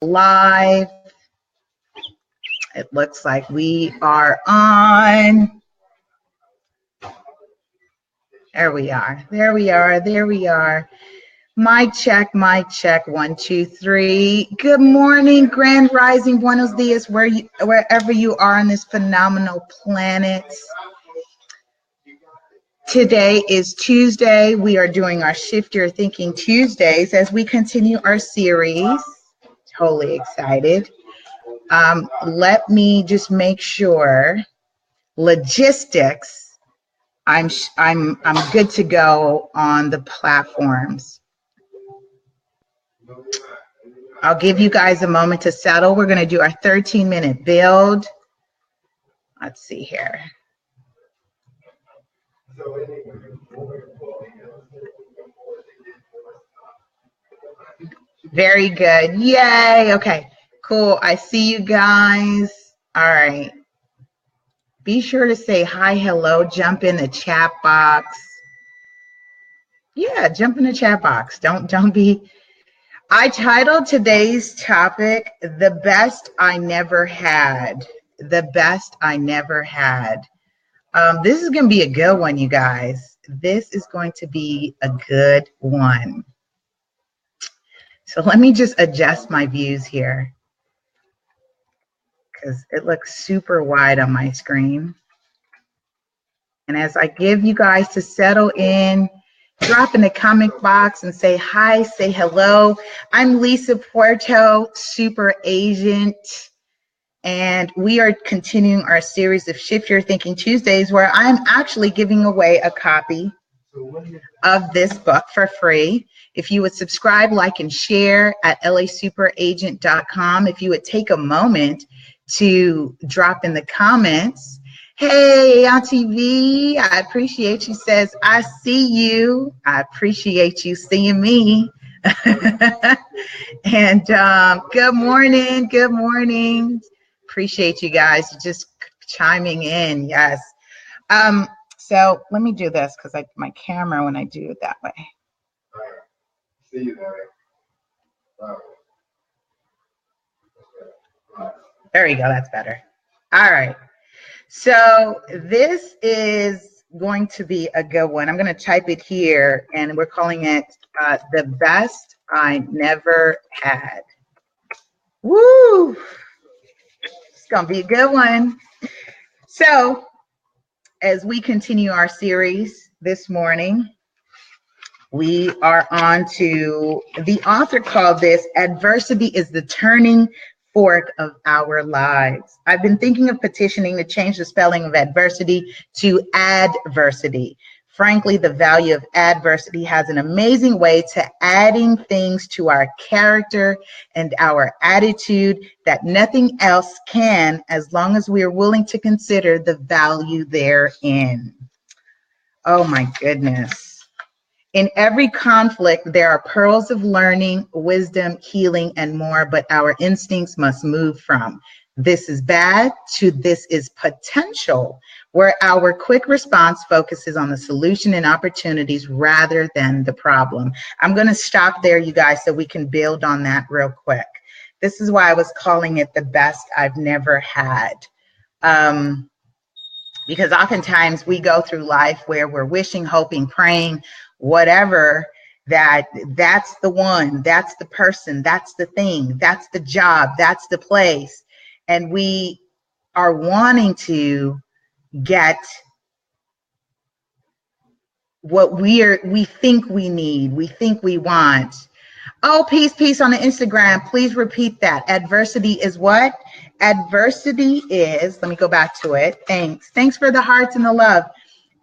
live. It looks like we are on. There we are. There we are. There we are. Mic check, mic check. 1, 2, 3. Good morning, Grand Rising, Buenos Dias, wherever you are on this phenomenal planet. Today is Tuesday. We are doing our Shift Your Thinking Tuesdays as we continue our series. Totally excited. Let me just make sure logistics. I'm good to go on the platforms. I'll give you guys a moment to settle. We're going to do our 13-minute build. Let's see here. Very good. Yay. Okay, cool. I see you guys. All right. Be sure to say hi, hello, jump in the chat box. Yeah, jump in the chat box. Don't be. I titled today's topic, The Best I Never Had. The Best I Never Had. This is going to be a good one, you guys. This is going to be a good one. So let me just adjust my views here because it looks super wide on my screen. And as I give you guys to settle in, drop in the comment box and say hi, say hello. I'm Lisa Puerto, super agent. And we are continuing our series of Shift Your Thinking Tuesdays, where I'm actually giving away a copy of this book for free. If you would subscribe, like, and share at lasuperagent.com. If you would take a moment to drop in the comments, hey, Auntie V, I appreciate you. Says, I see you. I appreciate you seeing me. And good morning. Good morning. Appreciate you guys just chiming in. Yes. So let me do this because my camera when I do it that way. All right. See you there. There you go. That's better. All right. So this is going to be a good one. I'm going to type it here, and we're calling it The Best I Never Had. Woo! It's going to be a good one. So as we continue our series this morning, we are on to the author called this, Adversity is the Turning Fork of Our Lives. I've been thinking of petitioning to change the spelling of adversity to adversity. Frankly, the value of adversity has an amazing way to adding things to our character and our attitude that nothing else can, as long as we are willing to consider the value therein. Oh my goodness. In every conflict, there are pearls of learning, wisdom, healing, and more, but our instincts must move from this is bad to this is potential, where our quick response focuses on the solution and opportunities rather than the problem. I'm going to stop there, you guys, so we can build on that real quick. This is why I was calling it the best I've never had. Because oftentimes we go through life where we're wishing, hoping, praying, whatever, that's the one, that's the person, that's the thing, that's the job, that's the place. And we are wanting to get what we think we need, we think we want. Oh, peace on the Instagram. Please repeat that. Adversity is what? Adversity is, let me go back to it. Thanks for the hearts and the love.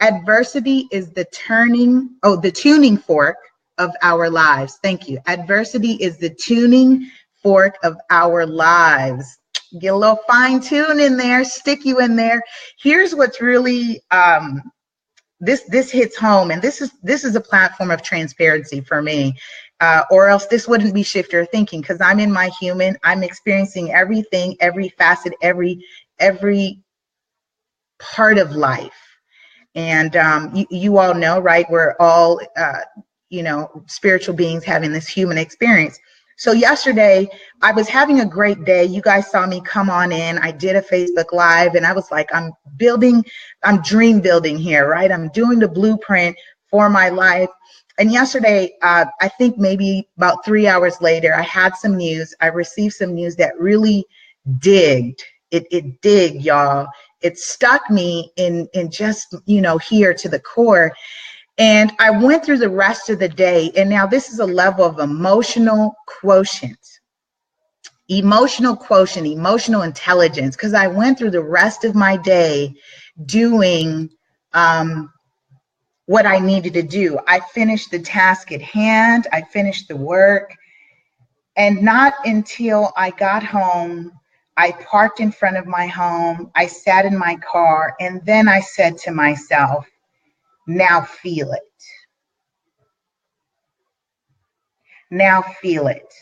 Adversity is the tuning fork of our lives. Thank you. Adversity is the tuning fork of our lives. Get a little fine tune in there, stick you in there. Here's what's really, this hits home, and this is a platform of transparency for me. Or else this wouldn't be Shift Your Thinking, because I'm in my human. I'm experiencing everything, every facet, every part of life. And you all know, right? We're all, spiritual beings having this human experience. So yesterday, I was having a great day. You guys saw me come on in. I did a Facebook Live, and I was like, I'm dream building here, right? I'm doing the blueprint for my life. And yesterday, I think maybe about 3 hours later, I had some news. I received some news that really digged. It digged, y'all. It stuck me in just, here to the core. And I went through the rest of the day. And now this is a level of emotional quotient, emotional intelligence, because I went through the rest of my day doing what I needed to do. I finished the task at hand. I finished the work. And not until I got home, I parked in front of my home. I sat in my car. And then I said to myself, now feel it. Now feel it.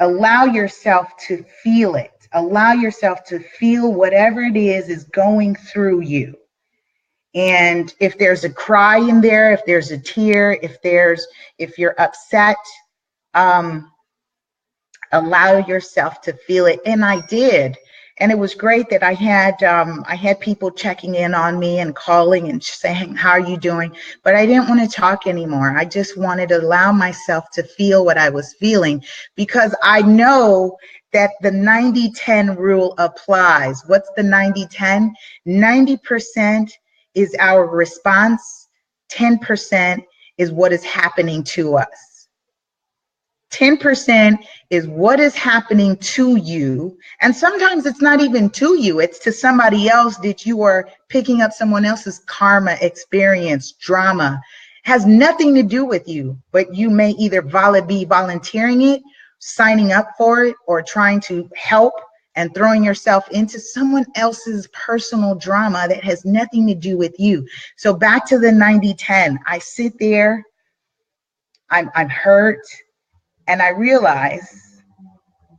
Allow yourself to feel it. Allow yourself to feel whatever it is going through you. And if there's a cry in there, if there's a tear, if you're upset, allow yourself to feel it. And I did. And it was great that I had people checking in on me and calling and saying, how are you doing? But I didn't want to talk anymore. I just wanted to allow myself to feel what I was feeling, because I know that the 90-10 rule applies. What's the 90-10? 90% is our response. 10% is what is happening to us. 10% is what is happening to you. And sometimes it's not even to you, it's to somebody else that you are picking up someone else's karma, experience, drama. Has nothing to do with you, but you may either be volunteering it, signing up for it, or trying to help and throwing yourself into someone else's personal drama that has nothing to do with you. So back to the 90-10, I sit there, I'm hurt. And I realize,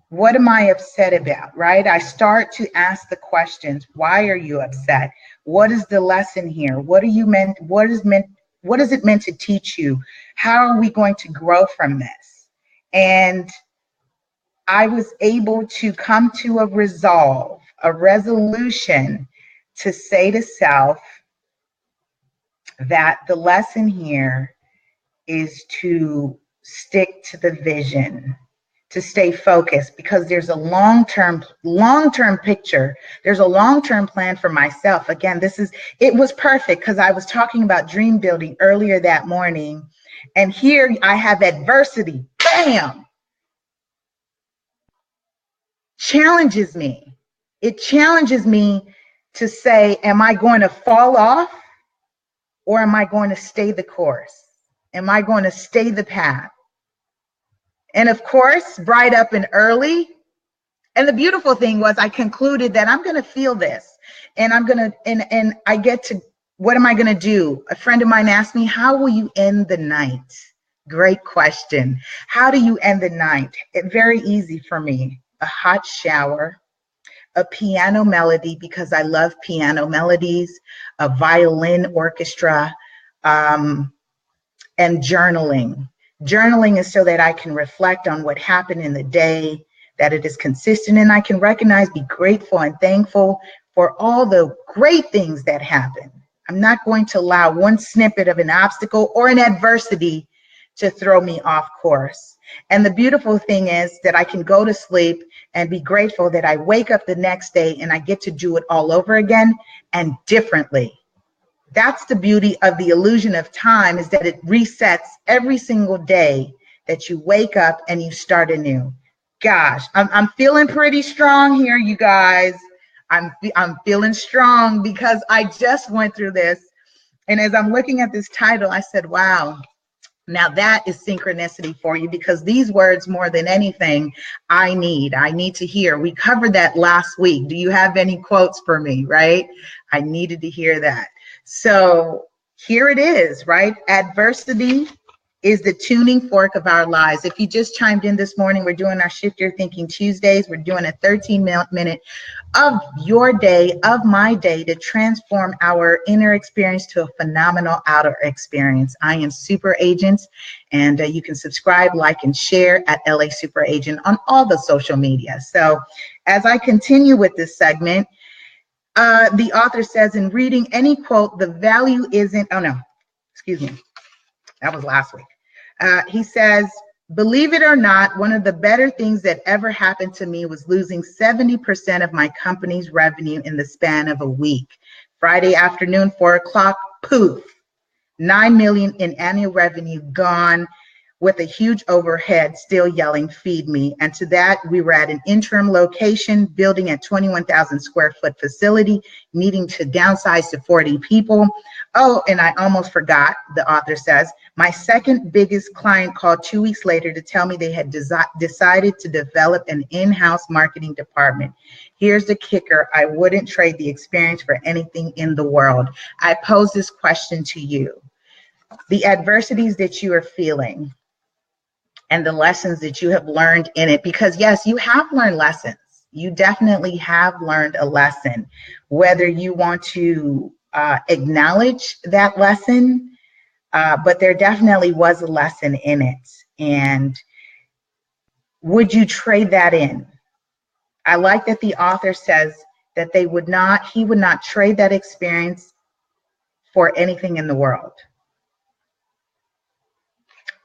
what am I upset about, right? I start to ask the questions. Why are you upset? What is the lesson here? What is it meant to teach you? How are we going to grow from this? And I was able to come to a resolution to say to self that the lesson here is to stick to the vision, to stay focused, because there's a long-term picture. There's a long-term plan for myself. Again, it was perfect because I was talking about dream building earlier that morning. And here I have adversity, bam, challenges me. It challenges me to say, am I going to fall off, or am I going to stay the course? Am I going to stay the path? And of course, bright up and early. And the beautiful thing was I concluded that I'm going to feel this, and and I get to, what am I going to do? A friend of mine asked me, how will you end the night? Great question. How do you end the night? Very easy for me. A hot shower, a piano melody, because I love piano melodies, a violin orchestra, and journaling. Journaling is so that I can reflect on what happened in the day, that it is consistent, and I can recognize, be grateful and thankful for all the great things that happen. I'm not going to allow one snippet of an obstacle or an adversity to throw me off course. And the beautiful thing is that I can go to sleep and be grateful that I wake up the next day and I get to do it all over again and differently. That's the beauty of the illusion of time, is that it resets every single day that you wake up and you start anew. Gosh, I'm feeling pretty strong here, you guys. I'm feeling strong because I just went through this. And as I'm looking at this title, I said, wow, now that is synchronicity for you, because these words, more than anything, I need to hear. We covered that last week. Do you have any quotes for me, right? I needed to hear that. So here it is, right? Adversity is the tuning fork of our lives. If you just chimed in this morning, we're doing our Shift Your Thinking Tuesdays. We're doing a 13-minute of your day, of my day, to transform our inner experience to a phenomenal outer experience. I am Super Agent, and you can subscribe, like, and share at LA Super Agent on all the social media. So as I continue with this segment, the author says, in reading any quote, the value isn't, oh no, excuse me. That was last week. He says, believe it or not, one of the better things that ever happened to me was losing 70% of my company's revenue in the span of a week. Friday afternoon, 4 o'clock, poof, 9 million in annual revenue gone, with a huge overhead still yelling, feed me. And to that, we were at an interim location, building a 21,000 square foot facility, needing to downsize to 40 people. Oh, and I almost forgot, the author says, my second biggest client called 2 weeks later to tell me they had decided to develop an in-house marketing department. Here's the kicker. I wouldn't trade the experience for anything in the world. I pose this question to you. The adversities that you are feeling, and the lessons that you have learned in it, because yes, you have learned lessons. You definitely have learned a lesson, whether you want to acknowledge that lesson, but there definitely was a lesson in it. And would you trade that in? I like that the author says that he would not trade that experience for anything in the world.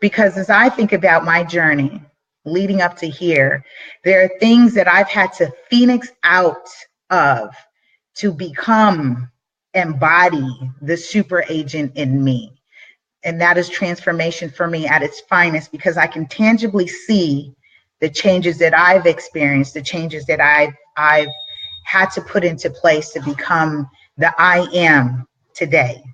Because as I think about my journey leading up to here, there are things that I've had to phoenix out of to embody the super agent in me. And that is transformation for me at its finest, because I can tangibly see the changes that I've experienced, the changes that I've had to put into place to become the I am today.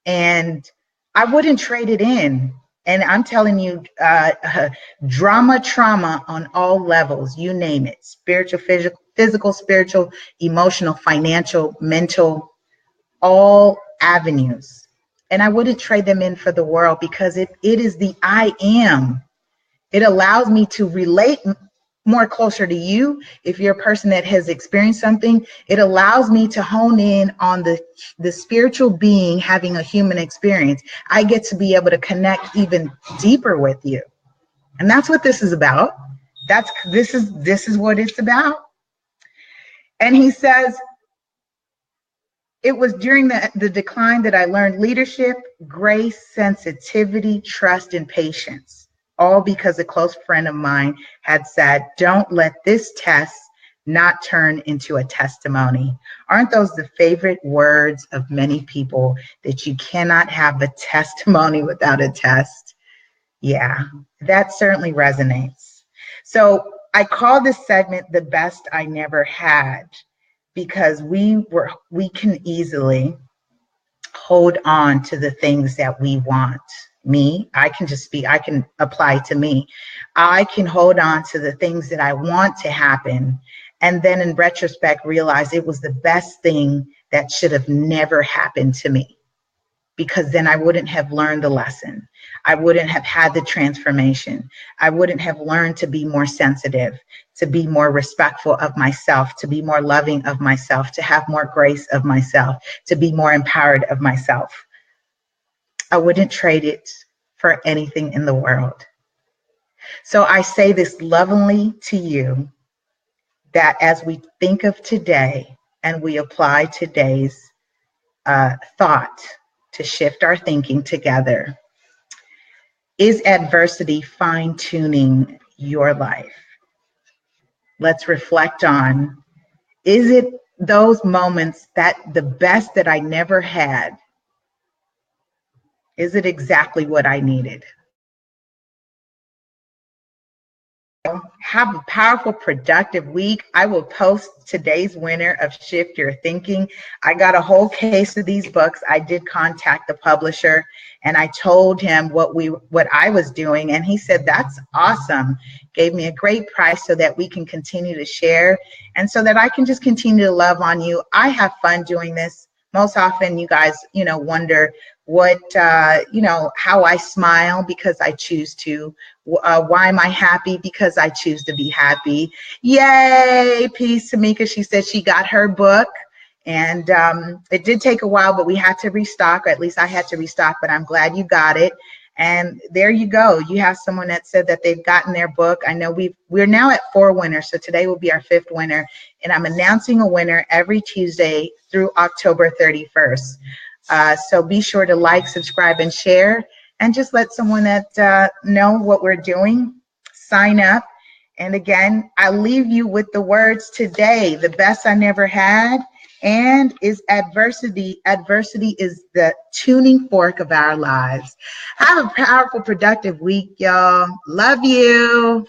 And I wouldn't trade it in. And I'm telling you, drama, trauma on all levels, you name it, spiritual, physical, spiritual, emotional, financial, mental, all avenues. And I wouldn't trade them in for the world, because it is the I am. It allows me to relate more closer to you. If you're a person that has experienced something, it allows me to hone in on the spiritual being having a human experience. I get to be able to connect even deeper with you. And that's what this is about. This is what it's about. And he says, it was during the decline that I learned leadership, grace, sensitivity, trust, and patience. All because a close friend of mine had said, don't let this test not turn into a testimony. Aren't those the favorite words of many people, that you cannot have a testimony without a test? Yeah, that certainly resonates. So I call this segment The Best I Never Had, because we can easily hold on to the things that we want. I can apply to me. I can hold on to the things that I want to happen, and then in retrospect realize it was the best thing that should have never happened to me, because then I wouldn't have learned the lesson. I wouldn't have had the transformation. I wouldn't have learned to be more sensitive, to be more respectful of myself, to be more loving of myself, to have more grace of myself, to be more empowered of myself. I wouldn't trade it for anything in the world. So I say this lovingly to you, that as we think of today and we apply today's thought to shift our thinking together, is adversity fine-tuning your life? Let's reflect on, is it those moments that the best that I never had? Is it exactly what I needed? Have a powerful, productive week. I will post today's winner of Shift Your Thinking. I got a whole case of these books. I did contact the publisher and I told him what I was doing, and he said, that's awesome. Gave me a great price so that we can continue to share and so that I can just continue to love on you. I have fun doing this. Most often you guys, wonder what, how I smile because I choose to. Why am I happy? Because I choose to be happy. Yay, peace, Tamika. She said she got her book. And it did take a while, but we had to restock, or at least I had to restock, but I'm glad you got it. And there you go. You have someone that said that they've gotten their book. I know we're now at 4 winners, so today will be our 5th winner. And I'm announcing a winner every Tuesday through October 31st. So be sure to like, subscribe, and share, and just let someone that know what we're doing. Sign up. And again, I leave you with the words today: the best I never had, and is adversity. Adversity is the tuning fork of our lives. Have a powerful, productive week, y'all. Love you.